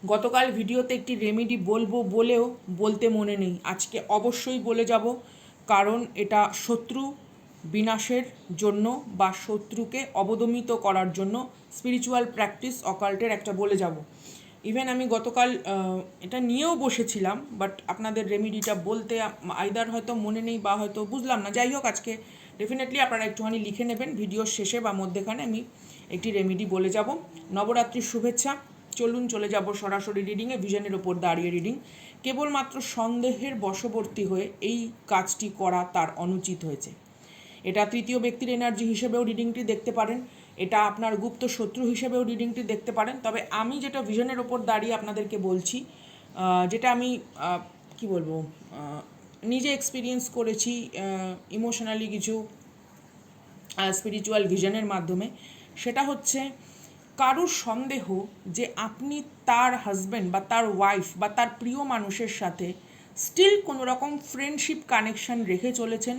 গতকাল ভিডিওতে একটি রেমেডি বলবো বলেও বলতে মনে নেই, আজকে অবশ্যই বলে যাব, কারণ এটা শত্রু বিনাশের জন্য বা শত্রুকে অবদমিত করার জন্য স্পিরিচুয়াল প্র্যাকটিস অকাল্টের একটা বলে যাব। ইভেন আমি গতকাল এটা নিয়েও বসেছিলাম, বাট আপনাদের রেমেডিটা বলতে আইদার হয়তো মনে নেই বা হয়তো বুঝলাম না। যাই হোক, আজকে ডেফিনেটলি আপনারা একটুখানি লিখে নেবেন, ভিডিওর শেষে বা মধ্যেখানে আমি একটি রেমেডি বলে যাব। নবরাত্রির শুভেচ্ছা। চলুন চলে যাব সরাসরি রিডিংয়ে। ভিশনের ওপর দাঁড়িয়ে রিডিং। কেবলমাত্র সন্দেহের বশবর্তী হয়ে এই কাজটি করা তার অনুচিত হয়েছে। এটা তৃতীয় ব্যক্তির এনার্জি হিসেবেও রিডিংটি দেখতে পারেন, এটা আপনার গুপ্ত শত্রু হিসেবেও রিডিংটি দেখতে পারেন। তবে আমি যেটা ভিশনের ওপর দাঁড়িয়ে আপনাদেরকে বলছি, যেটা আমি কি বলবো, নিজে এক্সপিরিয়েন্স করেছি ইমোশনালি কিছু স্পিরিচুয়াল ভিশনের মাধ্যমে, সেটা হচ্ছে কারুর সন্দেহ যে আপনি তার হাজব্যান্ড বা তার ওয়াইফ বা তার প্রিয় মানুষের সাথে স্টিল কোনো রকম ফ্রেন্ডশিপ কানেকশন রেখে চলেছেন।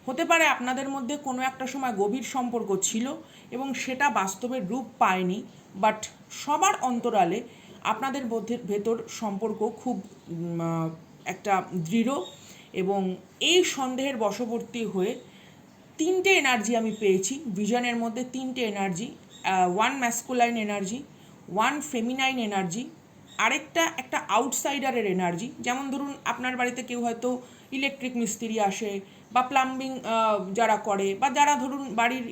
হতে পারে আপনাদের মধ্যে কোনো একটা সময় গভীর সম্পর্ক ছিল এবং সেটা বাস্তবের রূপ পায়নি, বাট সবার অন্তরালে আপনাদের ভেতর সম্পর্ক খুব একটা দৃঢ়। এবং এই সন্দেহের বশবর্তী হয়ে তিনটে এনার্জি আমি পেয়েছি ভিশনের মধ্যে, তিনটে energy. One masculine energy, one feminine energy, আরেকটা একটা আউটসাইডারের এনার্জি। যেমন ধরুন আপনার বাড়িতে কেউ হয়তো ইলেকট্রিক মিস্ত্রি আসে বা প্লাম্বিং যারা করে, বা যারা ধরুন বাড়ির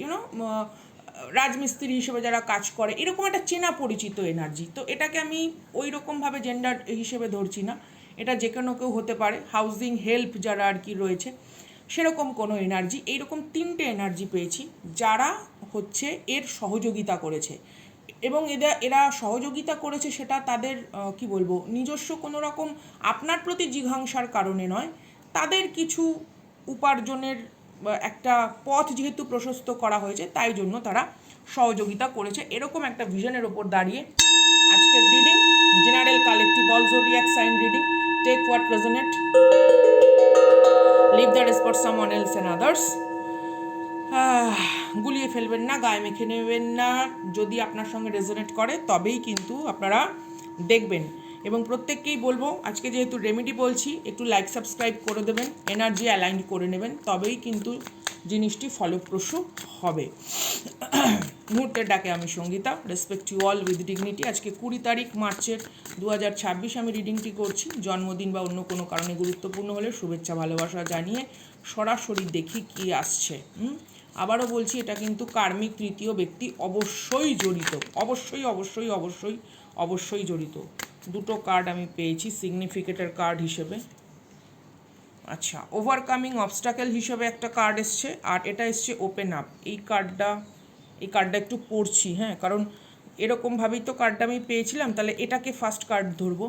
রাজমিস্ত্রি হিসেবে যারা কাজ করে, এরকম একটা চেনা পরিচিত এনার্জি। তো এটাকে আমি ওই রকমভাবে জেন্ডার হিসেবে ধরছি না, এটা যে কোনো কেউ হতে পারে, হাউজিং হেল্প যারা আর কি রয়েছে সেরকম কোনো এনার্জি। এইরকম তিনটে এনার্জি পেয়েছি যারা হচ্ছে এর সহযোগিতা করেছে। এবং এরা সহযোগিতা করেছে সেটা তাদের কি বলবো, নিজস্ব কোনো রকম আপনার প্রতি জিঘাংসার কারণে নয়, তাদের কিছু উপার্জনের একটা পথ যেহেতু প্রশস্ত করা হয়েছে, তাই জন্য তারা সহযোগিতা করেছে। এরকম একটা ভিশনের ওপর দাঁড়িয়ে আজকের reading, general collective all zodiac sign reading. Take what resonate, leave the rest for someone else and others. গুলিয়ে ফেলবেন না, গায়ে মেখে নেবেন না। যদি আপনার সঙ্গে রেজোনেট করে তবেই কিন্তু আপনারা দেখবেন। এবং প্রত্যেককেই বলবো, আজকে যেহেতু রেমেডি বলছি, একটু লাইক সাবস্ক্রাইব করে দেবেন, এনার্জি অ্যালাইন করে নেবেন, তবেই কিন্তু জিনিসটি ফলপ্রসূ হবে। মুহূর্তের ডাকে আমি Sangeeta, respect you all with dignity. আজকে 20 তারিখ মার্চের 2026 আমি রিডিংটি করছি। জন্মদিন বা অন্য কোনো কারণে গুরুত্বপূর্ণ হলে শুভেচ্ছা ভালোবাসা জানিয়ে সরাসরি দেখি কি আসছে। আবারও বলছি, এটা কিন্তু কার্মিক তৃতীয় ব্যক্তি অবশ্যই জড়িত, অবশ্যই অবশ্যই অবশ্যই অবশ্যই জড়িত। দুটো কার্ড আমি পেয়েছি সিগনিফিকেটর কার্ড হিসেবে। আচ্ছা, ওভারকামিং অবস্টাকেল হিসেবে একটা কার্ড এসছে, আর এটা এসছে ওপেন আপ। এই কার্ডটা একটু পড়ছি, হ্যাঁ, কারণ এরকমভাবেই তো কার্ডটা আমি পেয়েছিলাম, তাহলে এটাকে ফার্স্ট কার্ড ধরবো।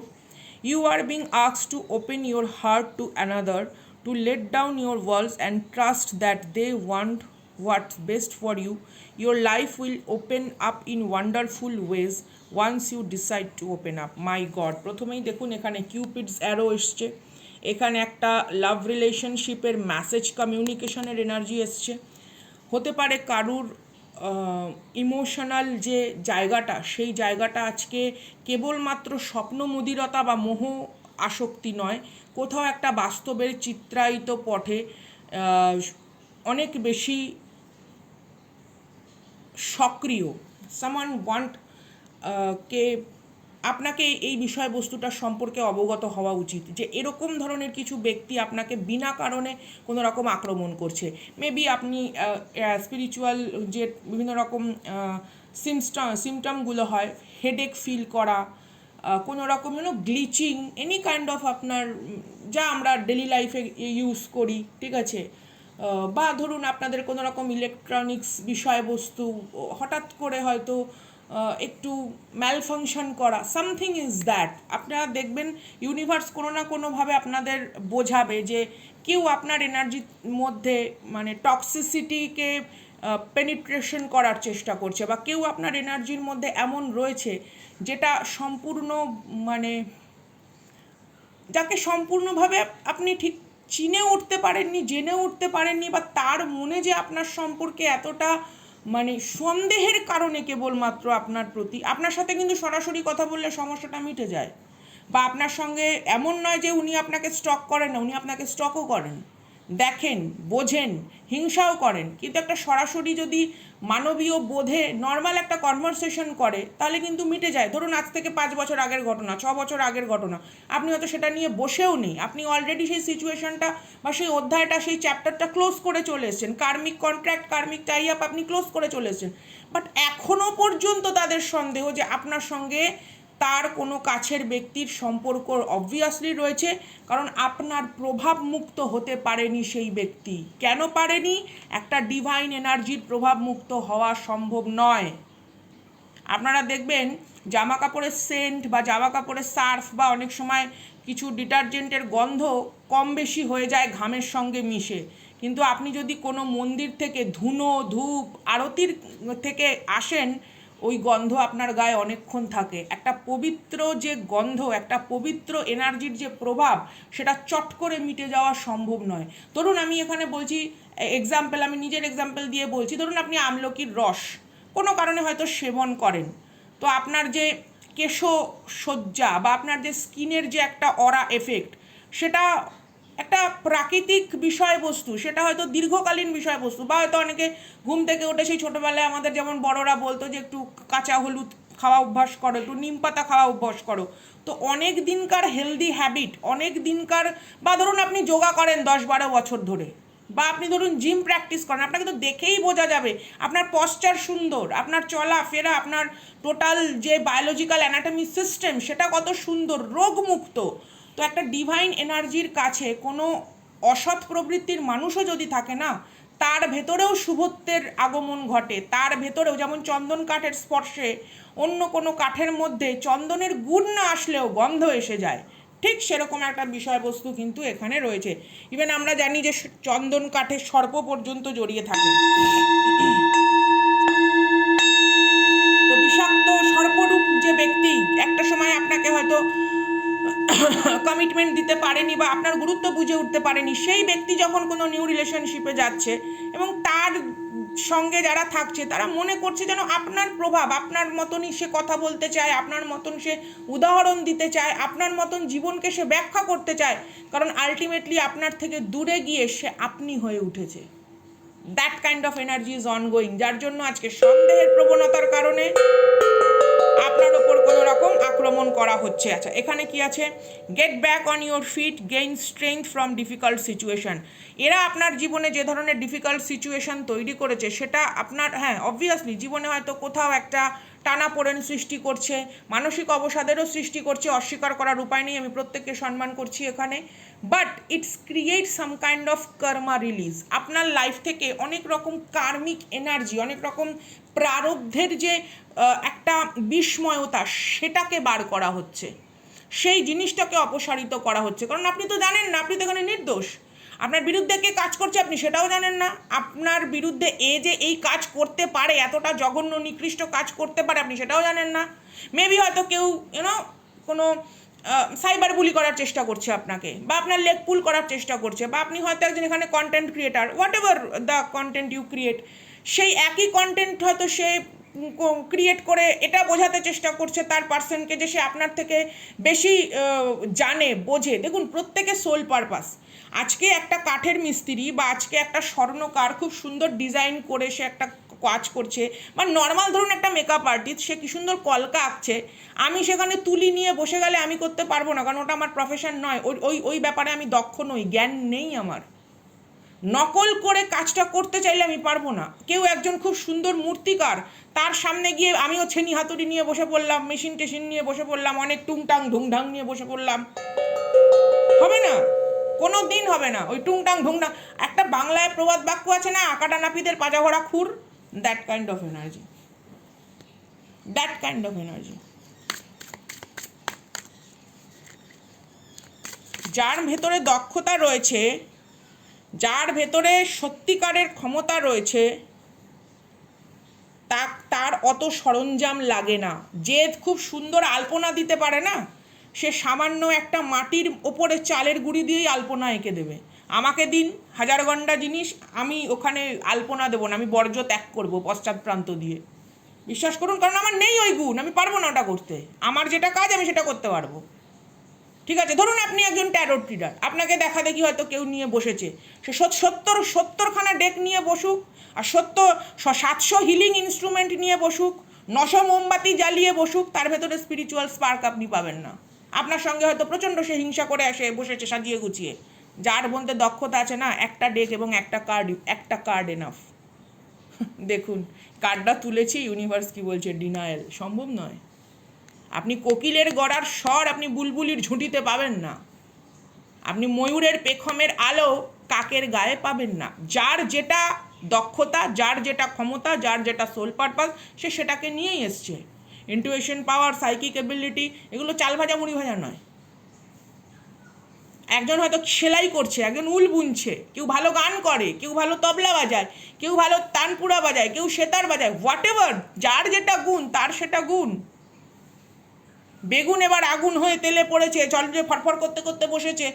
You are being asked to open your heart to another, to let down your walls and trust that they want what's best for you. Your life will open up in wonderful ways once you decide to open up. My God, প্রথমেই দেখুন এখানে কিউপিডস arrow এসছে, এখানে একটা লাভ রিলেশনশিপের message কমিউনিকেশনের energy এসছে। হতে পারে কারুর ইমোশনাল যে জায়গাটা, সেই জায়গাটা আজকে কেবলমাত্র স্বপ্নমুদিরতা বা মোহ আসক্তি নয়, কোথাও একটা বাস্তবের চিত্রায়িত পথে অনেক বেশি সক্রিয়। সামান ওয়ান্ট কে আপনাকে এই বিষয়বস্তুটার সম্পর্কে অবগত হওয়া উচিত যে এরকম ধরনের কিছু ব্যক্তি আপনাকে বিনা কারণে কোনো রকম আক্রমণ করছে। মেবি আপনি স্পিরিচুয়াল যে বিভিন্ন রকম সিমটমগুলো হয়, হেডেক ফিল করা, কোনো রকম গ্লিচিং, এনি কাইন্ড অফ আপনার যা আমরা ডেলি লাইফে ইউজ করি, ঠিক আছে, বা ধরুন আপনাদের কোনো রকম ইলেকট্রনিক্স বিষয়বস্তু হঠাৎ করে হয়তো একটু ম্যালফাংশন করা, সামথিং ইজ দ্যাট। আপনারা দেখবেন ইউনিভার্স কোনো না কোনোভাবে আপনাদের বোঝাবে যে কেউ আপনার এনার্জির মধ্যে মানে টক্সিসিটিকে পেনিট্রেশন করার চেষ্টা করছে, বা কেউ আপনার এনার্জির মধ্যে এমন রয়েছে যেটা সম্পূর্ণ মানে যাকে সম্পূর্ণভাবে আপনি ঠিক চিনে উঠতে পারেননি, জেনে উঠতে পারেননি, বা তার মনে যে আপনার সম্পর্কে এতটা মানে সন্দেহের কারণে কেবলমাত্র আপনার প্রতি, আপনার সাথে কিন্তু সরাসরি কথা বললে সমস্যাটা মিটে যায়, বা আপনার সঙ্গে এমন নয় যে উনি আপনাকে স্টক করেন না, উনি আপনাকে স্টকও করেন, দেখেন, বোঝেন, হিংসাও করেন, কিন্তু একটা সরাসরি যদি মানবীয় বোধে নর্মাল একটা কনভারসেশন করে তাহলে কিন্তু মিটে যায়। ধরুন আজ থেকে 5 বছর আগের ঘটনা, 6 বছর আগের ঘটনা, আপনি হয়তো সেটা নিয়ে বসেও নেই, আপনি অলরেডি সেই সিচুয়েশনটা বা সেই অধ্যায়টা, সেই চ্যাপ্টারটা ক্লোজ করে চলে এসেছেন, কার্মিক কন্ট্রাক্ট, কার্মিক টাই আপ আপনি ক্লোজ করে চলে এসেছেন, বাট এখনও পর্যন্ত তাদের সন্দেহ যে আপনার সঙ্গে তার কোনো কাছের ব্যক্তির সম্পর্ক অবভিয়াসলি রয়েছে, কারণ আপনার প্রভাব মুক্ত হতে পারেনি সেই ব্যক্তি। কেন পারেনি? একটা ডিভাইন এনার্জির প্রভাব মুক্ত হওয়া সম্ভব নয়। আপনারা দেখবেন জামা কাপড়ের সেন্ট বা জামা কাপড়ের সার্ফ বা অনেক সময় কিছু ডিটারজেন্টের গন্ধ কম বেশি হয়ে যায় ঘামের সঙ্গে মিশে, কিন্তু আপনি যদি কোনো মন্দির থেকে ধুনো, ধূপ, আরতির থেকে আসেন, ওই গন্ধ আপনার গায়ে অনেকক্ষণ থাকে। একটা পবিত্র যে গন্ধ, একটা পবিত্র এনার্জির যে প্রভাব, সেটা চট করে মিটে যাওয়া সম্ভব নয়। ধরুন আমি এখানে বলছি এক্সাম্পল, আমি নিজের এক্সাম্পল দিয়ে বলছি, ধরুন আপনি আমলকির রস কোনো কারণে হয়তো সেবন করেন, তো আপনার যে কেশসজ্জা বা আপনার যে স্কিনের যে একটা অরা এফেক্ট, সেটা একটা প্রাকৃতিক বিষয়বস্তু, সেটা হয়তো দীর্ঘকালীন বিষয়বস্তু, বা হয়তো অনেকে ঘুম থেকে উঠে সেই ছোটোবেলায় আমাদের যেমন বড়রা বলতো যে একটু কাঁচা হলুদ খাওয়া অভ্যাস করো, একটু নিম পাতা খাওয়া অভ্যাস করো, তো অনেক দিনকার হেলদি হ্যাবিট, অনেক দিনকার, বা ধরুন আপনি যোগা করেন 10-12 বছর ধরে, বা আপনি ধরুন জিম প্র্যাকটিস করেন, আপনাকে তো দেখেই বোঝা যাবে আপনার পশ্চার সুন্দর, আপনার চলা ফেরা, আপনার টোটাল যে বায়োলজিক্যাল অ্যানাটমি সিস্টেম সেটা কত সুন্দর, রোগমুক্ত। তো একটা ডিভাইন এনার্জির কাছে কোনো অসৎ প্রবৃত্তির মানুষও যদি থাকে না, তার ভেতরেও শুভত্বের আগমন ঘটে, তার ভেতরেও যেমন চন্দন কাঠের স্পর্শে অন্য কোনো কাঠের মধ্যে চন্দনের গুণ না আসলেও গন্ধ এসে যায়, ঠিক সেরকম একটা বিষয়বস্তু কিন্তু এখানে রয়েছে। ইভেন আমরা জানি যে চন্দন কাঠের সর্প পর্যন্ত জড়িয়ে থাকে, তো বিষাক্ত সর্পরূপ যে ব্যক্তি একটা সময় আপনাকে হয়তো কমিটমেন্ট দিতে পারেনি বা আপনার গুরুত্ব বুঝে উঠতে পারেনি, সেই ব্যক্তি যখন কোনো নিউ রিলেশনশিপে যাচ্ছে এবং তার সঙ্গে যারা থাকছে তারা মনে করছে যেন আপনার প্রভাব, আপনার মতনই সে কথা বলতে চায়, আপনার মতন সে উদাহরণ দিতে চায়, আপনার মতন জীবনকে সে ব্যাখ্যা করতে চায়, কারণ আলটিমেটলি আপনার থেকে দূরে গিয়ে সে আপনি হয়ে উঠেছে। That kind of energy is ongoing, যার জন্য আজকে সন্দেহের প্রবণতার কারণে আপনার ওপর কোনো রকম আক্রমণ করা হচ্ছে। আচ্ছা, এখানে কি আছে? Get back on your feet, gain strength from difficult situation. এরা আপনার জীবনে যে ধরনের ডিফিকাল্ট সিচুয়েশন তৈরি করেছে সেটা আপনার, হ্যাঁ অবভিয়াসলি জীবনে হয়তো কোথাও একটা টানাপোড়েন সৃষ্টি করছে, মানসিক অবসাদেরও সৃষ্টি করছে, অস্বীকার করার উপায় নেই, আমি প্রত্যেককে সম্মান করছি এখানে, but it's create some kind of Karma release. আপনার লাইফ থেকে অনেক রকম কার্মিক এনার্জি, অনেক রকম প্রারব্ধের যে একটা বিস্ময়তা, সেটাকে বার করা হচ্ছে, সেই জিনিসটাকে অপসারিত করা হচ্ছে, কারণ আপনি তো জানেন না, আপনি তো এখানে নির্দোষ। আপনার বিরুদ্ধে কে কাজ করছে আপনি সেটাও জানেন না, আপনার বিরুদ্ধে যে এই কাজ করতে পারে, এতটা জঘন্য নিকৃষ্ট কাজ করতে পারে, আপনি সেটাও জানেন না। মেবি হয়তো কেউ কোনো সাইবার বুলি করার চেষ্টা করছে আপনাকে, বা আপনার লেগ পুল করার চেষ্টা করছে, বা আপনি হয়তো একজন এখানে content creator, whatever the content you create, সেই একই কন্টেন্ট হয়তো সে ক্রিয়েট করে এটা বোঝাতে চেষ্টা করছে তার পার্সনকে যে সে আপনার থেকে বেশি জানে, বোঝে। দেখুন, প্রত্যেকে সোল পারপাস। আজকে একটা কাঠের মিস্ত্রি বা আজকে একটা স্বর্ণকার খুব সুন্দর ডিজাইন করে সে একটা কাজ করছে, বা নর্মাল ধরুন একটা মেকআপ আর্টিস্ট, সে কি সুন্দর কলকা আঁকছে, আমি সেখানে তুলি নিয়ে বসে গেলে আমি করতে পারবো না, কারণ ওটা আমার প্রফেশন নয়, ওই ব্যাপারে আমি দক্ষ নই, জ্ঞান নেই আমার। নকল করে কাজটা করতে চাইলে আমি পারবো না। কেউ একজন খুব সুন্দর মূর্তিকার, তার সামনে গিয়ে আমিও ছেনি হাতুড়ি নিয়ে বসে পড়লাম, মেশিন টেশিন নিয়ে বসে পড়লাম, অনেক টুংটাং ঢুংঢাং নিয়ে বসে পড়লাম, হবে না, কোনো দিন হবে না। ওই টুংটাং ঢুংঢাং, একটা বাংলায় প্রবাদ বাক্য আছে না, আকাটা নাপিতের পাজা ভরা খুর, that kind of energy, that kind of energy. যার ভেতরে দক্ষতা রয়েছে, যার ভেতরে সত্যিকারের ক্ষমতা রয়েছে, তার অত সরঞ্জাম লাগে না। যে খুব সুন্দর আলপনা দিতে পারে না, সে সামান্য একটা মাটির ওপরে চালের গুঁড়ি দিয়েই আলপনা এঁকে দেবে। আমাকে দিন 1000 ঘন্টা জিনিস, আমি ওখানে আলপনা দেবো না, আমি বর্জ্য ত্যাগ করবো পশ্চাৎ প্রান্ত দিয়ে। বিশ্বাস করুন, কারণ আমার নেই ওই গুণ, আমি পারবো না ওটা করতে। আমার যেটা কাজ আমি সেটা করতে পারবো। ঠিক আছে, ধরুন আপনি একজন ট্যারোট রিডার, আপনাকে দেখা দেখি হয়তো কেউ নিয়ে বসেছে, সে 70খানা ডেক নিয়ে বসুক, আর 700 হিলিং ইনস্ট্রুমেন্ট নিয়ে বসুক, 900 মোমবাতি জ্বালিয়ে বসুক, তার ভেতরে স্পিরিচুয়াল স্পার্ক আপনি পাবেন না। আপনার সঙ্গে হয়তো প্রচণ্ড সে হিংসা করে এসে বসেছে সাজিয়ে গুছিয়ে। যার মধ্যে দক্ষতা আছে না, একটা ডেক এবং একটা কার্ড এনাফ। দেখুন কার্ডটা তুলেছি, ইউনিভার্স কি বলছে, ডিনায়াল। সম্ভব নয়। আপনি কোকিলের গড়ার স্বর আপনি বুলবুলির ঝুঁটিতে পাবেন না, আপনি ময়ূরের পেখমের আলো কাকের গায়ে পাবেন না। যার যেটা দক্ষতা, যার যেটা ক্ষমতা, যার যেটা সোল পারপাস, সে সেটাকে নিয়েই এসছে। ইন্টুইশন পাওয়ার, সাইকিক এবিলিটি, এগুলো চাল ভাজা মুড়ি ভাজা নয়। একজন হয়তো সেলাই করছে, একজন উল বুনছে, কেউ ভালো গান করে, কেউ ভালো তবলা বাজায়, কেউ ভালো তানপুরা বাজায়, কেউ সেতার বাজায়, হোয়াট এভার, যার যেটা গুণ তার সেটা গুণ। বেগুন এবার আগুন হয়ে তেলে পড়েছে, জলে ফরফর করতে করতে বসেছে,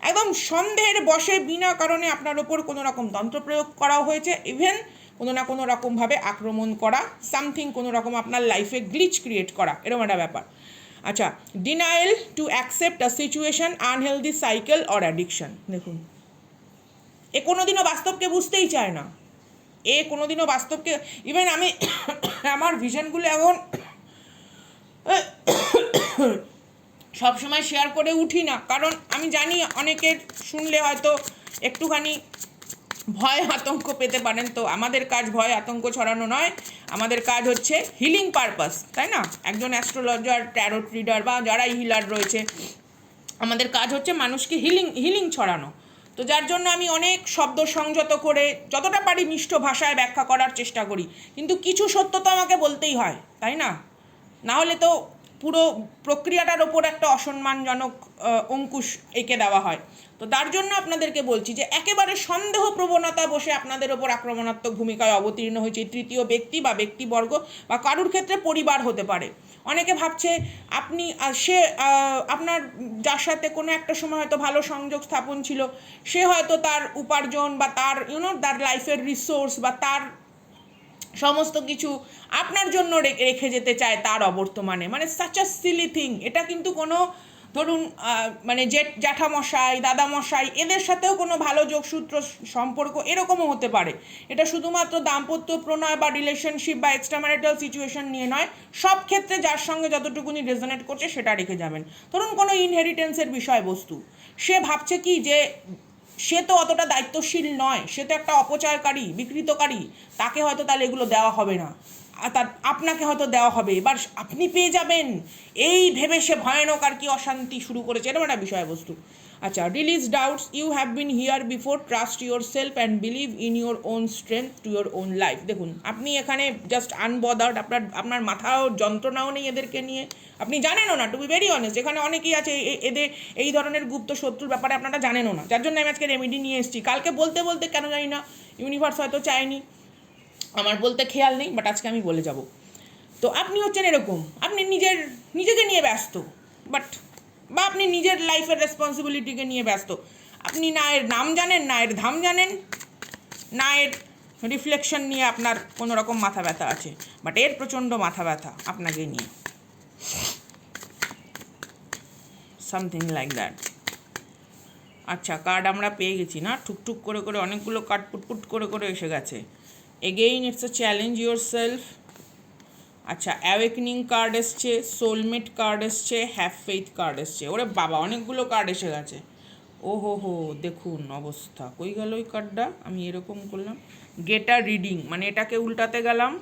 একদম সন্দেহের বশে বিনা কারণে আপনার ওপর কোনো রকম তন্ত্র প্রয়োগ করা হয়েছে, ইভেন কোনো না কোনো রকমভাবে আক্রমণ করা, সামথিং কোনো রকম আপনার লাইফে গ্লিচ ক্রিয়েট করা, এরকম একটা ব্যাপার। আচ্ছা, denial to accept a situation, unhealthy cycle or addiction. দেখুন, এ কোনোদিনও বাস্তবকে বুঝতেই চায় না, এ কোনোদিনও বাস্তবকে, ইভেন আমি আমার ভিশনগুলো এখন সবসময় শেয়ার করে উঠি না, কারণ আমি জানি অনেকের শুনলে হয়তো একটুখানি ভয় আতঙ্ক পেতে পারেন। তো আমাদের কাজ ভয় আতঙ্ক ছড়ানো নয়, আমাদের কাজ হচ্ছে হিলিং পারপাস, তাই না? একজন অ্যাস্ট্রোলজার, ট্যারোট রিডার বা যারাই হিলার রয়েছে, আমাদের কাজ হচ্ছে মানুষকে হিলিং ছড়ানো। তো যার জন্য আমি অনেক শব্দ সংযত করে যতটা পারি মিষ্ট ভাষায় ব্যাখ্যা করার চেষ্টা করি, কিন্তু কিছু সত্য তো আমাকে বলতেই হয়, তাই না? না হলে তো পুরো প্রক্রিয়াটার ওপর একটা অসম্মানজনক অঙ্কুশ এঁকে দেওয়া হয়। তো তার জন্য আপনাদেরকে বলছি যে একেবারে সন্দেহ প্রবণতা বসে আপনাদের ওপর আক্রমণাত্মক ভূমিকায় অবতীর্ণ হয়েছে তৃতীয় ব্যক্তি বা ব্যক্তিবর্গ, বা কারুর ক্ষেত্রে পরিবার হতে পারে। অনেকে ভাবছে আপনি সে আপনার যার সাথে কোনো একটা সময় হয়তো ভালো সংযোগ স্থাপন ছিল, সে হয়তো তার উপার্জন বা তার তার লাইফের রিসোর্স বা তার সমস্ত কিছু আপনার জন্য রেখে যেতে চায় তার অবর্তমানে। মানে সাচ আ সিলি থিং। এটা কিন্তু কোনো ধরুন মানে জ্যাঠামশাই, দাদামশাই, এদের সাথেও কোনো ভালো যোগসূত্র সম্পর্ক এরকমও হতে পারে। এটা শুধুমাত্র দাম্পত্য প্রণয় বা রিলেশনশিপ বা এক্সট্রাম্যারিটাল সিচুয়েশন নিয়ে নয়, সব ক্ষেত্রে যার সঙ্গে যতটুকুনি রেজোনেট করছে সেটা রেখে যাবেন। ধরুন কোনো ইনহেরিটেন্সের বিষয়বস্তু, সে ভাবছে কি যে সে তো অতটা দায়িত্বশীল নয়, সে তো একটা অপচয়কারী, বিকৃতকারী, তাকে হয়তো তাহলে এগুলো দেওয়া হবে না, তার আপনাকে হয়তো দেওয়া হবে, এবার আপনি পেয়ে যাবেন, এই ভেবে সে ভয়ানক আর কি অশান্তি শুরু করেছে, এরকম একটা বিষয়বস্তু। আচ্ছা, release doubts, you have been here before, trust your self and believe in your own strength to your own life. দেখুন, আপনি এখানে জাস্ট আনবদার্ড, আপনার মাথাও যন্ত্রণাও নেই এদেরকে নিয়ে, আপনি জানেনও না, টু বি ভেরি অনেস্ট। এখানে অনেকেই আছে এদের এই ধরনের গুপ্ত শত্রুর ব্যাপারে আপনারা জানেনও না, যার জন্য আমি আজকে রেমেডি নিয়ে এসেছি। কালকে বলতে বলতে কেন জানি না ইউনিভার্স হয়তো চায়নি, আমার বলতে খেয়াল নেই, বাট আজকে আমি বলে যাব। তো আপনি হচ্ছেন এরকম, আপনি নিজেকে নিয়ে ব্যস্ত, বা আপনি নিজের লাইফের রেসপন্সিবিলিটিকে নিয়ে ব্যস্ত। আপনি না এর নাম জানেন, না এর ধাম জানেন, না এর রিফ্লেকশন নিয়ে আপনার কোনো রকম মাথা ব্যথা আছে, বাট এর প্রচণ্ড মাথা ব্যথা আপনাকে নিয়ে, সামথিং লাইক দ্যাট। আচ্ছা, কার্ড আমরা পেয়ে গেছি না, ঠুকঠুক করে করে অনেকগুলো কার্ড পুটপুট করে করে এসে গেছে। Again it's a challenge your self. আচ্ছা, অ্যাওয়েকনিং কার্ড এসছে, সোলমেট কার্ড এসছে, হ্যাভ ফেইথ কার্ড এসছে। ওরে বাবা, অনেকগুলো কার্ড এসে গেছে। ও হো, দেখুন অবস্থা, কই গেল ওই কার্ডটা, আমি এরকম করলাম, গেট আ রিডিং, মানে এটাকে উল্টাতে গেলাম,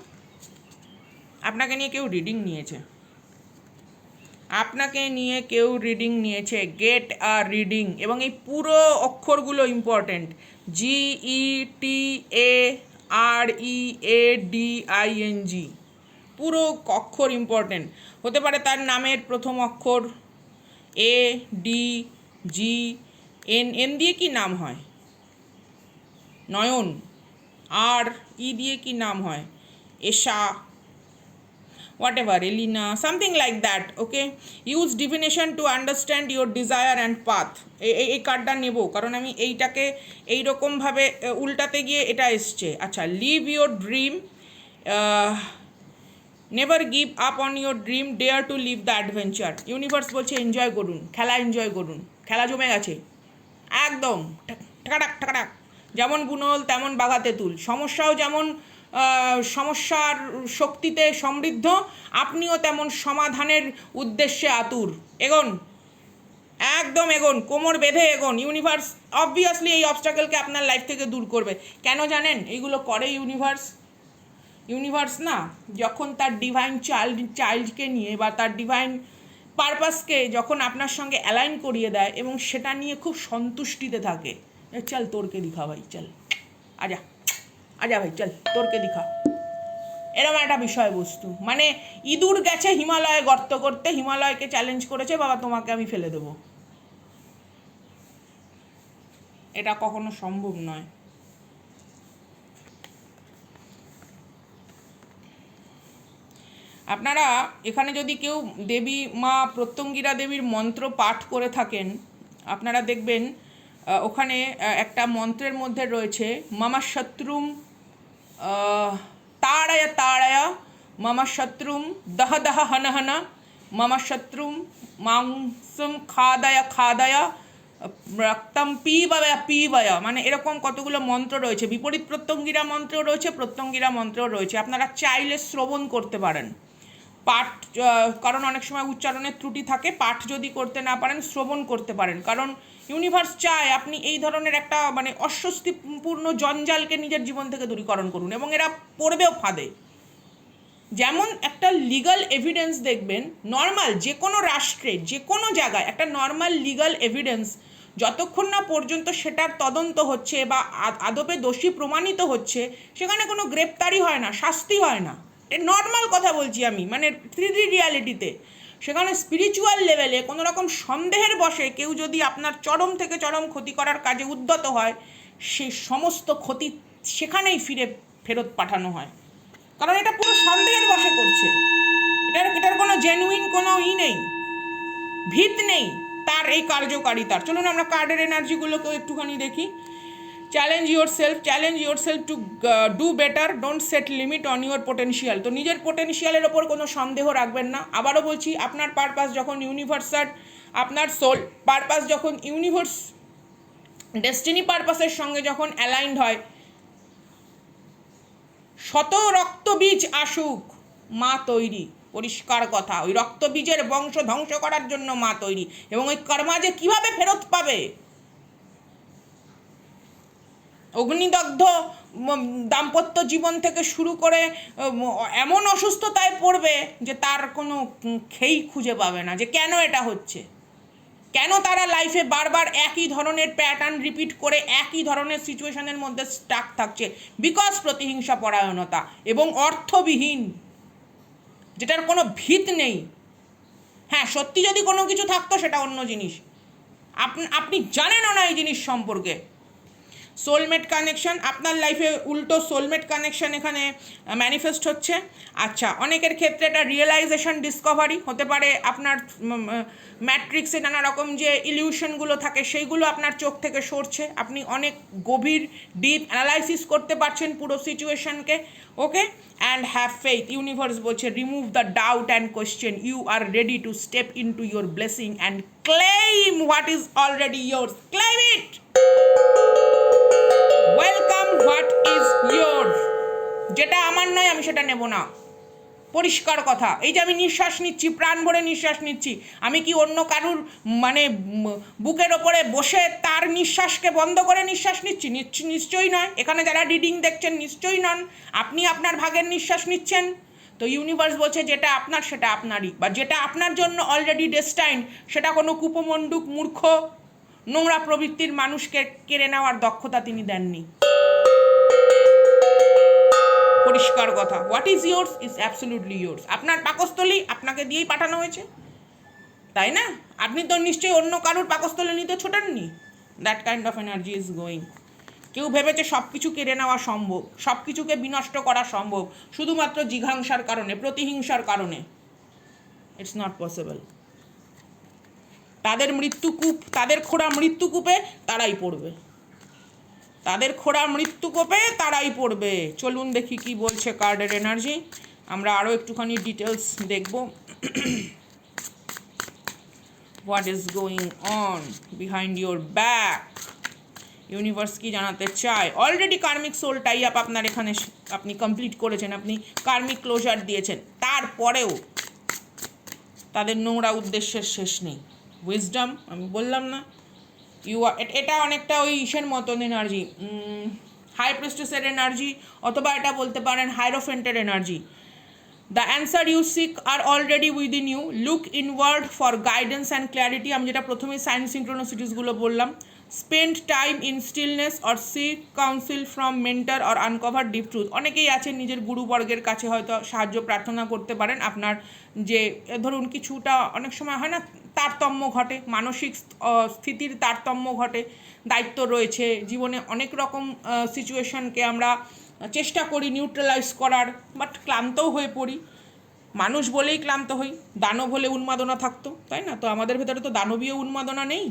আপনাকে নিয়ে কেউ রিডিং নিয়েছে, আপনাকে নিয়ে কেউ রিডিং নিয়েছে, গেট আ রিডিং। এবং এই পুরো অক্ষরগুলো ইম্পর্টেন্ট, GETAREADING, পুরো অক্ষর ইম্পর্টেন্ট হতে পারে। তার নামের প্রথম অক্ষর ADGN, এন দিয়ে কি নাম হয়? নয়ন। আর ই দিয়ে কি নাম হয়? এশা। whatever, Elena, something like that. Okay, use divination to understand your desire and path. এই কার্ডটা নেব কারণ আমি এইটাকে এইরকমভাবে উল্টাতে গিয়ে এটা এসছে। আচ্ছা, live your dream, never give up on your dream, dare to live the adventure. Universe বলছে এনজয় করুন, খেলা এনজয় করুন, খেলা জমে গেছে একদম ঠাকাটাক ঠাকাটাক, যেমন বুনোল তেমন বাঘা তেঁতুল, সমস্যাও যেমন সমস্যার শক্তিতে সমৃদ্ধ, আপনিও তেমন সমাধানের উদ্দেশ্যে আতুর। এগোন, একদম এগোন, কোমর বেঁধে এগোন। ইউনিভার্স অবভিয়াসলি এই অবস্ট্রাগলকে আপনার লাইফ থেকে দূর করবে। কেন জানেন এইগুলো করে ইউনিভার্স না যখন তার ডিভাইন চাইল্ডকে নিয়ে বা তার ডিভাইন পারপাসকে যখন আপনার সঙ্গে অ্যালাইন করিয়ে দেয় এবং সেটা নিয়ে খুব সন্তুষ্টিতে থাকে, চল তোরকে দিখা ভাই, চল আজা ভাই, চল তোরকে দিখা, এরকম একটা বিষয়বস্তু। মানে ইঁদুর গেছে হিমালয়ে গর্ত করতে, হিমালয়কে চ্যালেঞ্জ করেছে, বাবা তোমাকে আমি ফেলে দেবো। এটা কখনো সম্ভব নয়। আপনারা এখানে যদি কেউ দেবী মা প্রত্যঙ্গিরা দেবীর মন্ত্র পাঠ করে থাকেন, আপনারা দেখবেন ওখানে একটা মন্ত্রের মধ্যে রয়েছে মামা শত্রুম তাড়ায়া তাড়ায়া, মামা শত্রুম দহ দহ হন হন, মামা শত্রুম মাংসম খাদায়া খাদায়া, রক্তম পিবয়া পিবয়া। মানে এরকম কতগুলো মন্ত্র রয়েছে, বিপরীত প্রত্যঙ্গিরা মন্ত্রও রয়েছে, প্রত্যঙ্গিরা মন্ত্রও রয়েছে। আপনারা চাইলে শ্রবণ করতে পারেন পাঠ, কারণ অনেক সময় উচ্চারণের ত্রুটি থাকে। পাঠ যদি করতে না পারেন শ্রবণ করতে পারেন, কারণ ইউনিভার্স চায় আপনি এই ধরনের একটা মানে অস্বস্তিপূর্ণ জঞ্জালকে নিজের জীবন থেকে দূরীকরণ করুন, এবং এরা পড়বেও ফাঁদে। যেমন একটা লিগাল এভিডেন্স দেখবেন, নর্মাল যে কোনো রাষ্ট্রে যে কোনো জায়গায় একটা নর্মাল লিগাল এভিডেন্স যতক্ষণ না পর্যন্ত সেটার তদন্ত হচ্ছে বা আদপে দোষী প্রমাণিত হচ্ছে, সেখানে কোনো গ্রেপ্তারি হয় না, শাস্তি হয় না। নর্মাল কথা বলছি আমি, মানে 3D রিয়ালিটিতে। সেখানে স্পিরিচুয়াল লেভেলে কোনো রকম সন্দেহের বশে কেউ যদি আপনার চরম থেকে চরম ক্ষতি করার কাজে উদ্যত হয়, সেই সমস্ত ক্ষতি সেখানেই ফেরত পাঠানো হয়, কারণ এটা পুরো সন্দেহের বশে করছে। এটার কোনো জেনুইন কোনো নেই, ভিত নেই তার এই কার্যকারিতার। চলুন আমরা কার্ডের এনার্জিগুলোকেও একটুখানি দেখি। Challenge your self to do better, don't set limit on your potential. তো নিজের পোটেনশিয়ালের ওপর কোনো সন্দেহ রাখবেন না। আবারও বলছি, আপনার পারপাস যখন ইউনিভার্সাল, আপনার সোল পারপাস যখন ইউনিভার্স ডেস্টিনি পারপাসের সঙ্গে যখন অ্যালাইন্ড হয়, শত রক্তবীজ আসুক, মা তৈরি। পরিষ্কার কথা, ওই রক্তবীজের বংশ ধ্বংস করার জন্য মা তৈরি। এবং ওই কর্মা যে কীভাবে ফেরত পাবে, অগ্নিদগ্ধ দাম্পত্য জীবন থেকে শুরু করে এমন অসুস্থতায় পড়বে যে তার কোনো খেই খুঁজে পাবে না যে কেন এটা হচ্ছে, কেন তারা লাইফে বারবার একই ধরনের প্যাটার্ন রিপিট করে একই ধরনের সিচুয়েশনের মধ্যে স্টাক থাকছে। বিকজ প্রতিহিংসা পরায়ণতা এবং অর্থবিহীন, যেটার কোনো ভিত নেই। হ্যাঁ, সত্যি যদি কোনো কিছু থাকতো সেটা অন্য জিনিস, আপনি জানেনও না এই জিনিস সম্পর্কে। সোলমেট কানেকশন, আপনার লাইফে উল্টো সোলমেট কানেকশন এখানে ম্যানিফেস্ট হচ্ছে। আচ্ছা, অনেকের ক্ষেত্রে এটা রিয়েলাইজেশন ডিসকভারি হতে পারে। আপনার ম্যাট্রিক্সে নানা রকম যে ইলিউশনগুলো থাকে সেইগুলো আপনার চোখ থেকে সরছে, আপনি অনেক গভীর ডিপ অ্যানালাইসিস করতে পারছেন পুরো সিচুয়েশনকে। Okay, and have faith. Universe বলছে remove the doubt and question, you are ready to step in to your blessing and claim what is already yours. Claim it, welcome what is your. যেটা আমার নয় আমি সেটা নেব না, পরিষ্কার কথা। এই যে আমি নিঃশ্বাস নিচ্ছি, প্রাণ ভরে নিঃশ্বাস নিচ্ছি, আমি কি অন্য কারুর মানে বুকের ওপরে বসে তার নিঃশ্বাসকে বন্ধ করে নিঃশ্বাস নিচ্ছি? নিশ্চয়ই নয়। এখানে যারা রিডিং দেখছেন নিশ্চয়ই নন, আপনি আপনার ভাগের নিঃশ্বাস নিচ্ছেন। তো ইউনিভার্স বলছে যেটা আপনার সেটা আপনারই, বা যেটা আপনার জন্য অলরেডি ডেস্টাইন, সেটা কোনো কুপমণ্ডুক মূর্খ নোংরা প্রবৃত্তির মানুষকে কেড়ে নেওয়ার দক্ষতা তিনি দেননি। পরিষ্কার কথা, what is yours is absolutely yours. আপনার পাকস্থলী আপনাকে দিয়েই পাঠানো হয়েছে, তাই না? আপনি তো নিশ্চয়ই অন্য কারুর পাকস্থলী নিতে ছোটাননি। That kind of energy is going. কেউ ভেবেছে সব কিছু কেড়ে নেওয়া সম্ভব, সব কিছুকে বিনষ্ট করা সম্ভব শুধুমাত্র জিঘাংসার কারণে, প্রতিহিংসার কারণে। It's not possible. তাদের মৃত্যুকূপ, তাদের খোঁড়া মৃত্যুকূপে তারাই পড়বে, তাদের খোঁড়া মৃত্যুকূপে তারাই পড়বে। চলুন দেখি কি বলছে কার্ডের এনার্জি, আমরা আরও একটুখানি ডিটেলস দেখব। What is going on behind your back, universe কি জানাতে চায়। অলরেডি কার্মিক সোল টাই আপ আপনার এখানে আপনি কমপ্লিট করেছেন, আপনি কার্মিক ক্লোজার দিয়েছেন, তারপরেও তাদের নোংরা উদ্দেশ্যের শেষ নেই। উইজডম আমি বললাম না, এটা অনেকটা ওই ইসের মতন এনার্জি, হাই প্রিস্টেসের এনার্জি, অথবা এটা বলতে পারেন হাইরোফেন্টের energy. The answer you seek are already within you, look inward for guidance and clarity. আমি যেটা প্রথমেই সাইন সিনক্রোনোসিটিসগুলো বললাম। Spend time in stillness or seek council from mentor or uncover deep truth. অনেকেই আছেন নিজের গুরুবর্গের কাছে হয়তো সাহায্য প্রার্থনা করতে পারেন। আপনার যে ধরুন কিছুটা অনেক সময় হয় না তারতম্য ঘটে, মানসিক স্থিতির তারতম্য ঘটে, দায়িত্ব রয়েছে জীবনে, অনেক রকম সিচুয়েশনকে আমরা চেষ্টা করি নিউট্রালাইজ করার, বাট ক্লান্তও হয়ে পড়ি। মানুষ বলেই ক্লান্ত হই, দানব হলে উন্মাদনা থাকতো, তাই না? তো আমাদের ভেতরে তো দানবীয় উন্মাদনা নেই,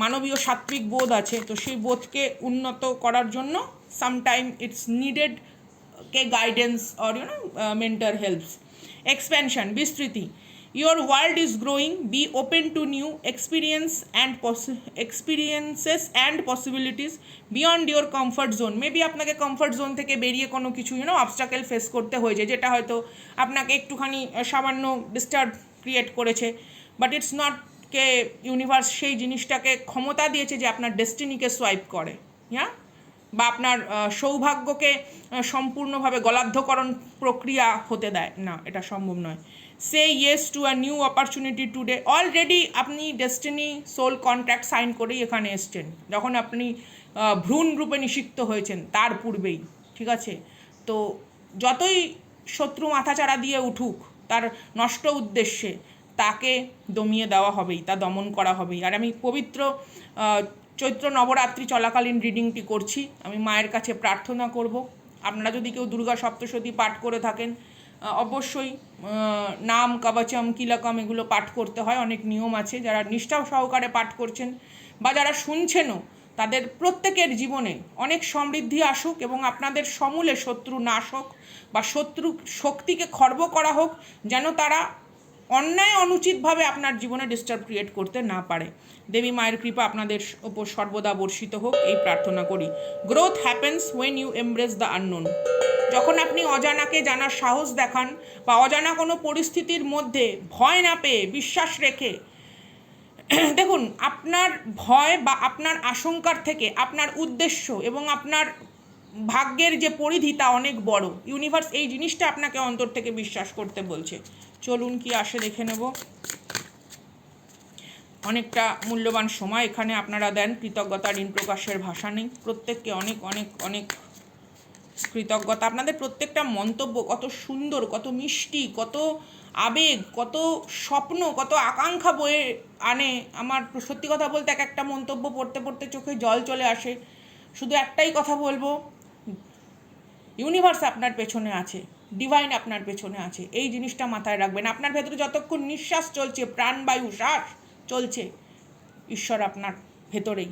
মানবীয় সাত্বিক বোধ আছে। তো সেই বোধকে উন্নত করার জন্য sometime it's needed K guidance or mentor helps. Expansion, বিস্তৃতি। Your world is growing. Be open to new experiences and possibilities beyond your comfort zone. Maybe আপনাকে কমফর্ট জোন থেকে বেরিয়ে কোনো কিছু অবস্টাকেল ফেস করতে হয়েছে, যেটা হয়তো আপনাকে একটুখানি সামান্য ডিস্টার্ব ক্রিয়েট করেছে, but it's not K universe সেই জিনিসটাকে ক্ষমতা দিয়েছে যে আপনার ডেস্টিনিকে সোয়াইপ করে, হ্যাঁ, বা আপনার সৌভাগ্যকে সম্পূর্ণভাবে গলাধ্যকরণ প্রক্রিয়া হতে দেয় না, এটা সম্ভব নয়। Say yes to a new opportunity today. Already আপনি ডেস্টিনি সোল কন্ট্রাক্ট সাইন করেই এখানে এসছেন, যখন আপনি ভ্রূণ রূপে নিষিক্ত হয়েছেন তার পূর্বেই, ঠিক আছে? তো যতই শত্রু মাথাচাড়া দিয়ে উঠুক তার নষ্ট উদ্দেশ্যে, তাকে দমিয়ে দেওয়া হবেই, তা দমন করা হবেই। আর আমি পবিত্র চৈত্র নবরাত্রি চলাকালীন রিডিংটি করছি, আমি মায়ের কাছে প্রার্থনা করব। আপনারা যদি কেউ দুর্গা সপ্তশতী পাঠ করে থাকেন, অবশ্যই নাম, কবচম, কিলকম এগুলো পাঠ করতে হয়, অনেক নিয়ম আছে। যারা নিষ্ঠা সহকারে পাঠ করছেন বা যারা শুনছেনও, তাদের প্রত্যেকের জীবনে অনেক সমৃদ্ধি আসুক এবং আপনাদের সমূলে শত্রু নাশ হোক বা শত্রু শক্তিকে খর্ব করা হোক, যেন তারা অন্যায় অনুচিতভাবে আপনার জীবনে ডিস্টার্ব ক্রিয়েট করতে না পারে। দেবী মায়ের কৃপা আপনাদের ওপর সর্বদা বর্ষিত হোক, এই প্রার্থনা করি। Growth happens when you embrace the unknown. যখন আপনি অজানাকে জানার সাহস দেখান বা অজানা কোনো পরিস্থিতির মধ্যে ভয় না পেয়ে বিশ্বাস রেখে, দেখুন আপনার ভয় বা আপনার আশঙ্কার থেকে আপনার উদ্দেশ্য এবং আপনার ভাগ্যের যে পরিধি তা অনেক বড়। ইউনিভার্স এই জিনিসটা আপনাকে অন্তর থেকে বিশ্বাস করতে বলছে। চলুন কি আসে দেখে নেব। অনেকটা মূল্যবান সময় এখানে আপনারা দেন, কৃতজ্ঞতা ঋণ প্রকাশের ভাষা নেই। প্রত্যেককে অনেক অনেক অনেক কৃতজ্ঞতা। আপনাদের প্রত্যেকটা মন্তব্য কত সুন্দর, কত মিষ্টি, কত আবেগ, কত স্বপ্ন, কত আকাঙ্ক্ষা বয়ে আনে। আমার সত্যি কথা বলতে এক একটা মন্তব্য পড়তে পড়তে চোখে জল চলে আসে। শুধু একটাই কথা বলবো, ইউনিভার্স আপনার পেছনে আছে, ডিভাইন আপনার পেছনে আছে, এই জিনিসটা মাথায় রাখবেন। আপনার ভেতরে যতক্ষণ নিঃশ্বাস চলছে, প্রাণবায়ু শ্বাস চলছে, ঈশ্বর আপনার ভেতরেই।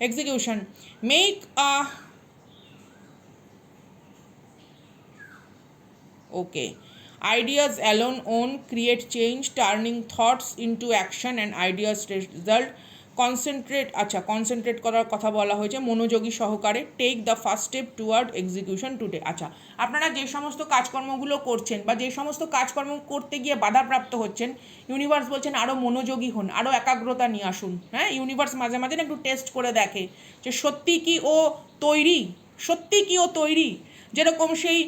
Execution, make a okay, ideas alone won't create change, turning thoughts into action and ideas result. Concentrate করার কথা বলা হয়েছে মনোযোগী সহকারে। Take the first step toward execution today. আপনারা যে সমস্ত কাজকর্মগুলো করছেন বা যে সমস্ত কাজকর্ম করতে গিয়ে বাধাপ্রাপ্ত হচ্ছেন, ইউনিভার্স বলছেন আরও মনোযোগী হন, আরও একাগ্রতা নিয়ে আসুন। হ্যাঁ, ইউনিভার্স মাঝে মাঝে একটু টেস্ট করে দেখে যে সত্যি কি ও তৈরি। যেরকম সেই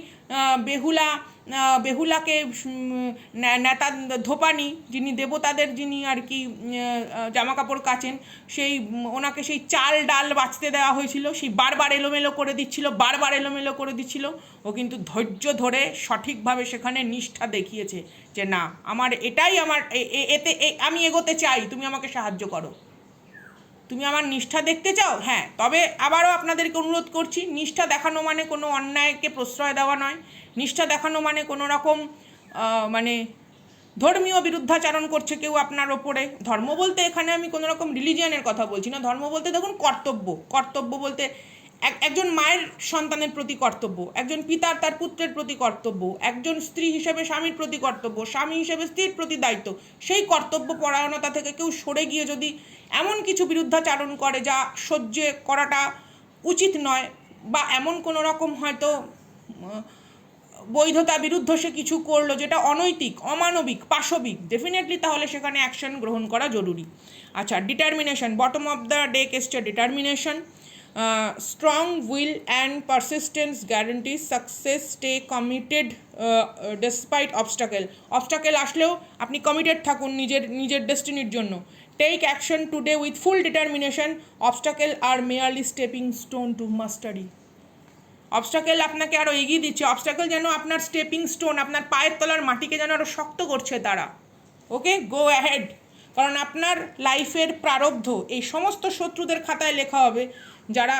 বেহুলাকে নেতা ধোপানি, যিনি দেবতাদের যিনি আর কি জামা কাপড় কাচেন, ওনাকে সেই চাল ডাল বাঁচতে দেওয়া হয়েছিল, সেই বারবার এলোমেলো করে দিচ্ছিল। ও কিন্তু ধৈর্য ধরে সঠিকভাবে সেখানে নিষ্ঠা দেখিয়েছে যে না, আমার এটাই আমার এতে আমি এগোতে চাই, তুমি আমাকে সাহায্য করো। তুমি আমার নিষ্ঠা দেখতে চাও? হ্যাঁ, তবে আবারও আপনাদেরকে অনুরোধ করছি, নিষ্ঠা দেখানো মানে কোনো অন্যায়কে প্রশ্রয় দেওয়া নয়। নিষ্ঠা দেখানো মানে কোনো রকম মানে ধর্মীয় বিরুদ্ধাচারণ করছে কেউ আপনার ওপরে। ধর্ম বলতে এখানে আমি কোনো রকম রিলিজিয়ানের কথা বলছি না। ধর্ম বলতে দেখুন কর্তব্য বলতে একজন মায়ের সন্তানের প্রতি কর্তব্য, একজন পিতার তার পুত্রের প্রতি কর্তব্য, একজন স্ত্রী হিসেবে স্বামীর প্রতি কর্তব্য, স্বামী হিসেবে স্ত্রীর প্রতি দায়িত্ব। সেই কর্তব্য পরায়ণতা থেকে কেউ সরে গিয়ে যদি এমন কিছু বিরুদ্ধাচারণ করে যা সহ্য করাটা উচিত নয়, বা এমন কোনো রকম হয়তো বৈধতা বিরুদ্ধ সে কিছু করলো যেটা অনৈতিক, অমানবিক, পাশবিক, ডেফিনেটলি তাহলে সেখানে অ্যাকশন গ্রহণ করা জরুরি। আচ্ছা, determination, bottom of the deck এসছে determination. Strong will and persistence guarantees success, stay committed despite obstacle আসলেও আপনি কমিটেড থাকুন নিজের ডেস্টিনির জন্য। Take action today with full determination, obstacle are merely stepping stone to mastery. Obstacle আপনাকে আরও এগিয়ে দিচ্ছে, অবস্টাকেল যেন আপনার স্টেপিং স্টোন, আপনার পায়ের তলার মাটিকে যেন আরও শক্ত করছে তারা। ওকে, গো অ্যাহেড, কারণ আপনার লাইফের প্রারব্ধ এই সমস্ত শত্রুদের খাতায় লেখা হবে যারা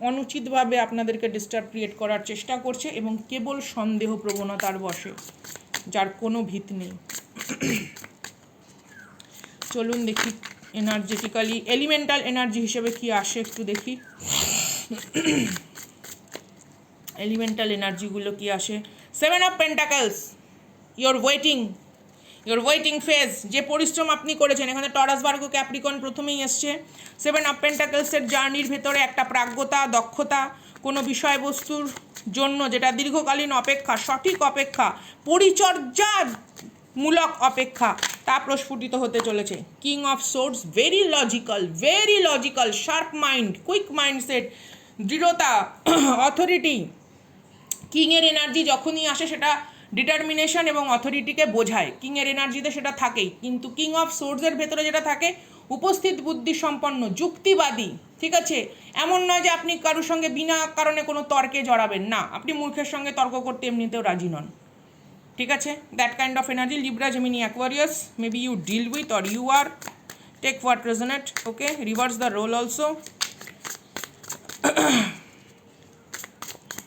অনুচিতভাবে আপনাদেরকে ডিস্টার্ব ক্রিয়েট করার চেষ্টা করছে এবং কেবল সন্দেহ প্রবণতার বশে, যার কোনো ভিত নেই। চলুন দেখি এনার্জেটিক্যালি এলিমেন্টাল এনার্জি হিসেবে কি আসে একটু দেখি। এলিমেন্টাল এনার্জিগুলো কি আসে? 7 of pentacles, your waiting phase, যে পরিশ্রম আপনি করেছেন। এখানে টরাস, ভার্গো, ক্যাপ্রিকন প্রথমেই এসছে। 7 অফ পেন্টাকলসের জার্নির ভেতরে একটা প্রাজ্ঞতা, দক্ষতা, কোনো বিষয়বস্তুর জন্য যেটা দীর্ঘকালীন অপেক্ষা, সঠিক অপেক্ষা, পরিচর্যামূলক অপেক্ষা, তা প্রস্ফুটিত হতে চলেছে। King of swords, very logical, sharp mind, quick mindset, দৃঢ়তা, অথরিটি। কিংয়ের এনার্জি যখনই আসে সেটা ডিটারমিনেশন এবং অথরিটিকে বোঝায়, কিংয়ের এনার্জিতে সেটা থাকেই। কিন্তু কিং অফ সোর্সের ভেতরে যেটা থাকে, উপস্থিত বুদ্ধি সম্পন্ন, যুক্তিবাদী। ঠিক আছে, এমন নয় যে আপনি কারোর সঙ্গে বিনা কারণে কোনো তর্কে জড়াবেন না, আপনি মূর্খের সঙ্গে তর্ক করতে এমনিতেও রাজি নন। ঠিক আছে, that kind of energy. Libra, Gemini, Aquarius, maybe you deal with or you are, take what resonate. Okay, reverse the role also.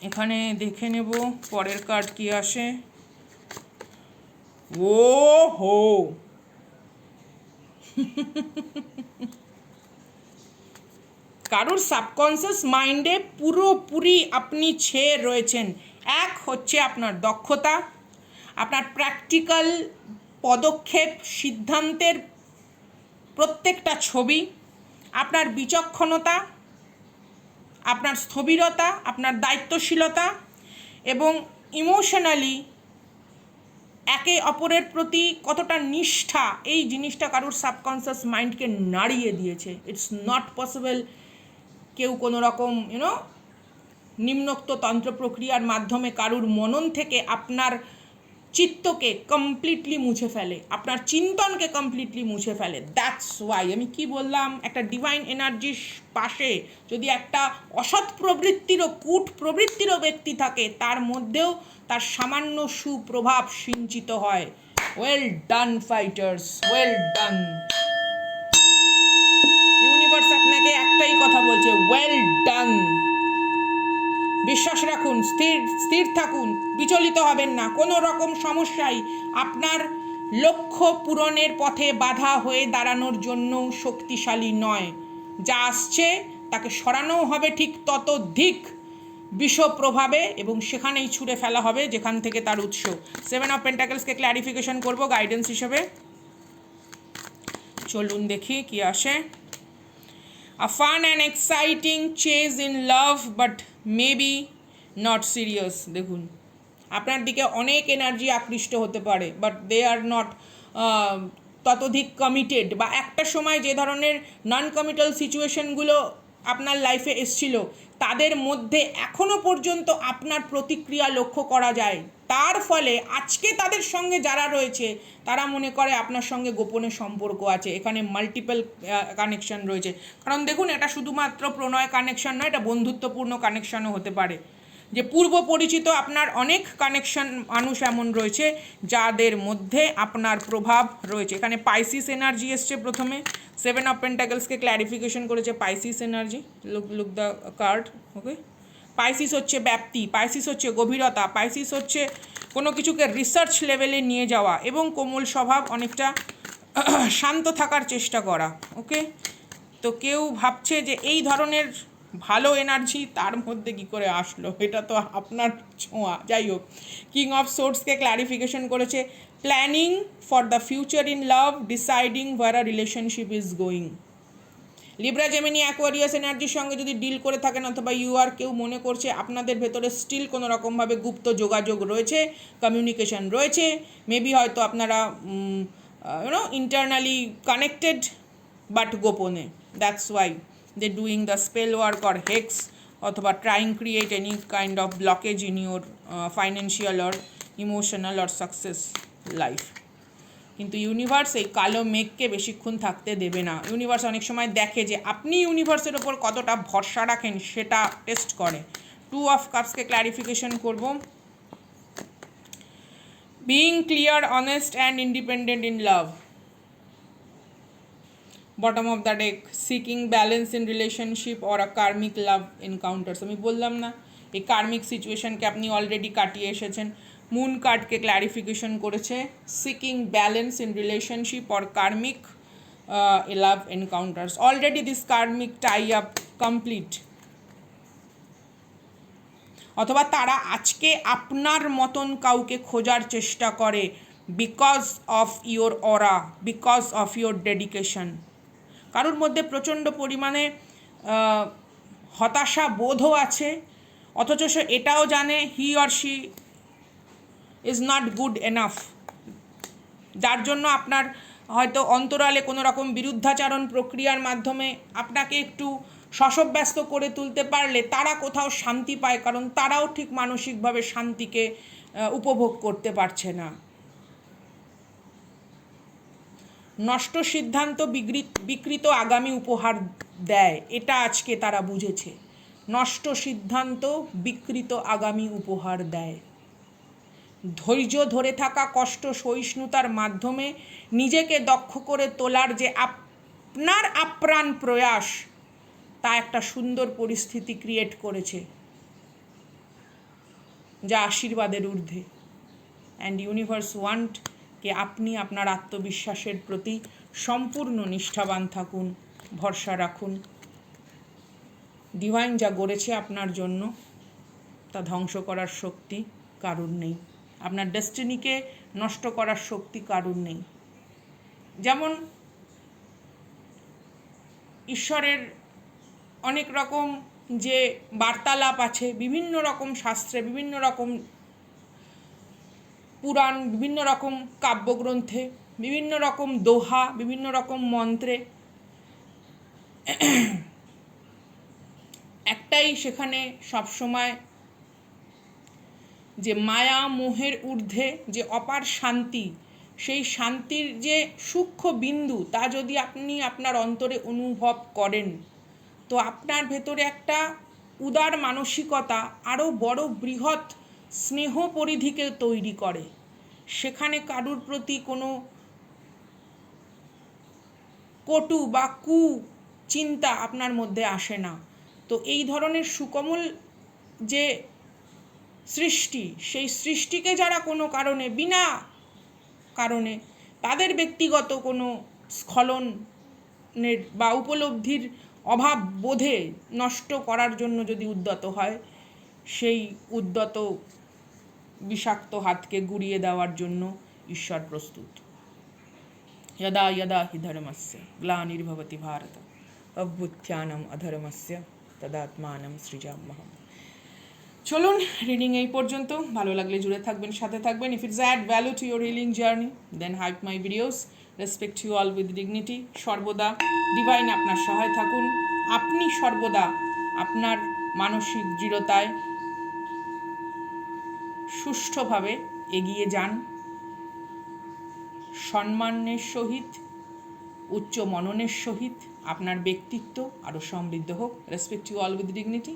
এখানে দেখে নেব পরের কার্ড কি আসে। ও হো, কারুর সাবকনসিয়াস মাইন্ডে পুরোপুরি আপনি ছেয়ে রয়েছেন। এক হচ্ছে আপনার দক্ষতা, আপনার প্র্যাকটিক্যাল পদক্ষেপ, সিদ্ধান্তের প্রত্যেকটা ছবি, আপনার বিচক্ষণতা, আপনার স্থবিরতা, আপনার দায়িত্বশীলতা এবং ইমোশনালি একে অপরের প্রতি কতটা নিষ্ঠা, এই জিনিসটা কারুর সাবকনসিয়াস মাইন্ডকে নাড়িয়ে দিয়েছে। ইটস নট পসিবল কেউ কোনো রকম নিম্নোক্ত তন্ত্র প্রক্রিয়ার মাধ্যমে কারুর মনন থেকে আপনার চিত্তকে কমপ্লিটলি মুছে ফেলে, আপনার চিন্তনকে কমপ্লিটলি মুছে ফেলে। দ্যাটস ওয়াই আমি কি বললাম, একটা ডিভাইন এনার্জির পাশে যদি একটা অসৎ প্রবৃত্তিরও, কূট প্রবৃত্তিরও ব্যক্তি থাকে, তার মধ্যেও তার সামান্য সুপ্রভাব সিঞ্চিত হয়। Well done fighters, well done. Universe আপনাকে একটাই কথা বলছে, ওয়েল ডান। বিশ্বাস রাখুন, স্থির থাকুন, বিচলিত হবেন না। কোনো রকম সমস্যাই আপনার লক্ষ্য পূরণের পথে বাধা হয়ে দাঁড়ানোর জন্য শক্তিশালী নয়। যা আসছে তাকে সরানোও হবে ঠিক ততোধিক বিষপ্রভাবে, এবং সেখানেই ছুঁড়ে ফেলা হবে যেখান থেকে তার উৎস। 7 অফ পেন্টাকলসকে ক্ল্যারিফিকেশন করব গাইডেন্স হিসেবে। চলুন দেখি কি আসে। A fun and exciting chase in love but maybe not serious. দেখুন, আপনার দিকে অনেক এনার্জি আকৃষ্ট হতে পারে, বাট দে আর নট ততোধিক কমিটেড, বা একটা সময় যে ধরনের নন কমিটাল সিচুয়েশনগুলো আপনার লাইফে এসছিল তাদের মধ্যে এখনও পর্যন্ত আপনার প্রতিক্রিয়া লক্ষ্য করা যায়। তার ফলে আজকে তাদের সঙ্গে যারা রয়েছে তারা মনে করে আপনার সঙ্গে গোপনে সম্পর্ক আছে। এখানে মাল্টিপল কানেকশন রয়েছে, কারণ দেখুন এটা শুধুমাত্র প্রণয় কানেকশন নয়, এটা বন্ধুত্বপূর্ণ কানেকশনও হতে পারে। যে পূর্ব পরিচিত আপনার অনেক কানেকশন মানুষ এমন রয়েছে যাদের মধ্যে আপনার প্রভাব রয়েছে। এখানে পাইসিস এনার্জি এসছে প্রথমে, 7 অফ পেন্টাকলসকে ক্ল্যারিফিকেশন করেছে Pisces energy. Look the card. Okay, Pisces হচ্ছে ব্যাপ্তি, পাইসিস হচ্ছে গভীরতা, পাইসিস হচ্ছে কোনো কিছুকে রিসার্চ লেভেলে নিয়ে যাওয়া এবং কোমল স্বভাব, অনেকটা শান্ত থাকার চেষ্টা করা। ওকে, তো কেউ ভাবছে যে এই ধরনের ভালো এনার্জি তার মধ্যে কী করে আসলো, এটা তো আপনার ছোঁয়া। যাই হোক, কিং অফ সোর্সকে ক্ল্যারিফিকেশন করেছে planning for the future in love, deciding where a relationship is going. Libra, Gemini, Aquarius এনার্জির সঙ্গে যদি ডিল করে থাকেন অথবা কেউ মনে করছে আপনাদের ভেতরে স্টিল কোনো রকমভাবে গুপ্ত যোগাযোগ রয়েছে, কমিউনিকেশন রয়েছে, মেবি হয়তো আপনারা ইন্টারনালি কানেক্টেড বাট গোপনে, that's why they doing the spell work or hex, অথবা trying create any kind of blockage in your financial or emotional or success life. কিন্তু ইউনিভার্স এই কালো মেঘকে বেশিক্ষণ থাকতে দেবে না। ইউনিভার্স অনেক সময় দেখে যে আপনি ইউনিভার্সের ওপর কতটা ভরসা রাখেন, সেটা টেস্ট করে। 2 অফ কাপসকে ক্ল্যারিফিকেশন করব, being clear, honest and independent in love. Bottom of the day, seeking balance in relationship or a karmic love encounters. আমি বললাম না এই কার্মিক সিচুয়েশনকে আপনি অলরেডি কাটিয়ে এসেছেন। মুন কার্ডকে ক্ল্যারিফিকেশন করেছে seeking balance in relationship or karmic love encounters. Already this karmic tie up complete, অথবা তারা আজকে আপনার মতন কাউকে খোঁজার চেষ্টা করে because of your aura, because of your dedication. কারোর মধ্যে প্রচণ্ড পরিমাণে হতাশা বোধও আছে, অথচ সে এটাও জানে he or she is not good enough, যার জন্য আপনার হয়তো অন্তরালে কোনো রকম বিরুদ্ধাচারণ প্রক্রিয়ার মাধ্যমে আপনাকে একটু শশব্যস্ত করে তুলতে পারলে তারা কোথাও শান্তি পায়, কারণ তারাও ঠিক মানসিকভাবে শান্তিকে উপভোগ করতে পারছে না। নষ্ট সিদ্ধান্ত বিকৃত আগামী উপহার দেয়, এটা আজকে তারা বুঝেছে। নষ্ট সিদ্ধান্ত বিকৃত আগামী উপহার দেয়। ধৈর্য ধরে থাকা, কষ্ট সহিষ্ণুতার মাধ্যমে নিজেকে দক্ষ করে তোলার যে আপনার আপ্রাণ প্রয়াস, তা একটা সুন্দর পরিস্থিতি ক্রিয়েট করেছে যা আশীর্বাদের ঊর্ধ্বে। অ্যান্ড ইউনিভার্স ওয়ান্ট কে আপনি আপনার আত্মবিশ্বাসের প্রতি সম্পূর্ণ নিষ্ঠাবান থাকুন, ভরসা রাখুন। ডিভাইন যা গড়েছে আপনার জন্য তা ধ্বংস করার শক্তি কারুর নেই, আপনার ডেস্টিনিকে নষ্ট করার শক্তি কারুর নেই। যেমন ঈশ্বরের অনেক রকম যে বার্তালাপ আছে বিভিন্ন রকম শাস্ত্রে, বিভিন্ন রকম পুরাণ, বিভিন্ন রকম কাব্যগ্রন্থে, বিভিন্ন রকম দোহা, বিভিন্ন রকম মন্ত্রে, একটাই সেখানে সবসময় যে মায়া মোহের ঊর্ধ্বে যে অপার শান্তি, সেই শান্তির যে সূক্ষ্ম বিন্দু তা যদি আপনি আপনার অন্তরে অনুভব করেন, তো আপনার ভেতরে একটা উদার মানসিকতা আরও বড় বৃহৎ স্নেহ পরিধিকে তৈরি করে। সেখানে কারুর প্রতি কোনো কটু বা কু চিন্তা আপনার মধ্যে আসে না। তো এই ধরনের সুকোমল যে সৃষ্টি, সেই সৃষ্টিকে যারা কোনো কারণে বিনা কারণে তাদের ব্যক্তিগত কোনো স্খলনের বা উপলব্ধির অভাব বোধে নষ্ট করার জন্য যদি উদ্যত হয়, সেই উদ্যত বিষাক্ত হাতকে গুড়িয়ে দেওয়ার জন্য ঈশ্বর প্রস্তুত। यदा यदा हि धर्मस्य ग्लानिर्भवति भारत अभ्युत्थानम् अधर्मस्य तदात्मानं सृजाम्यहम्। চলুন, রিডিং এই পর্যন্ত। ভালো লাগলে জুড়ে থাকবেন, সাথে থাকবেন। If it's add value to your healing journey then hype my videos. Respect you all with dignity. সর্বদা ডিভাইন আপনার সহায় থাকুন। আপনি সর্বদা আপনার মানসিক দৃঢ়তায় সুষ্ঠুভাবে এগিয়ে যান, সম্মানের সহিত, উচ্চ মননের সহিত আপনার ব্যক্তিত্ব আরও সমৃদ্ধ হোক। Respect you all with dignity.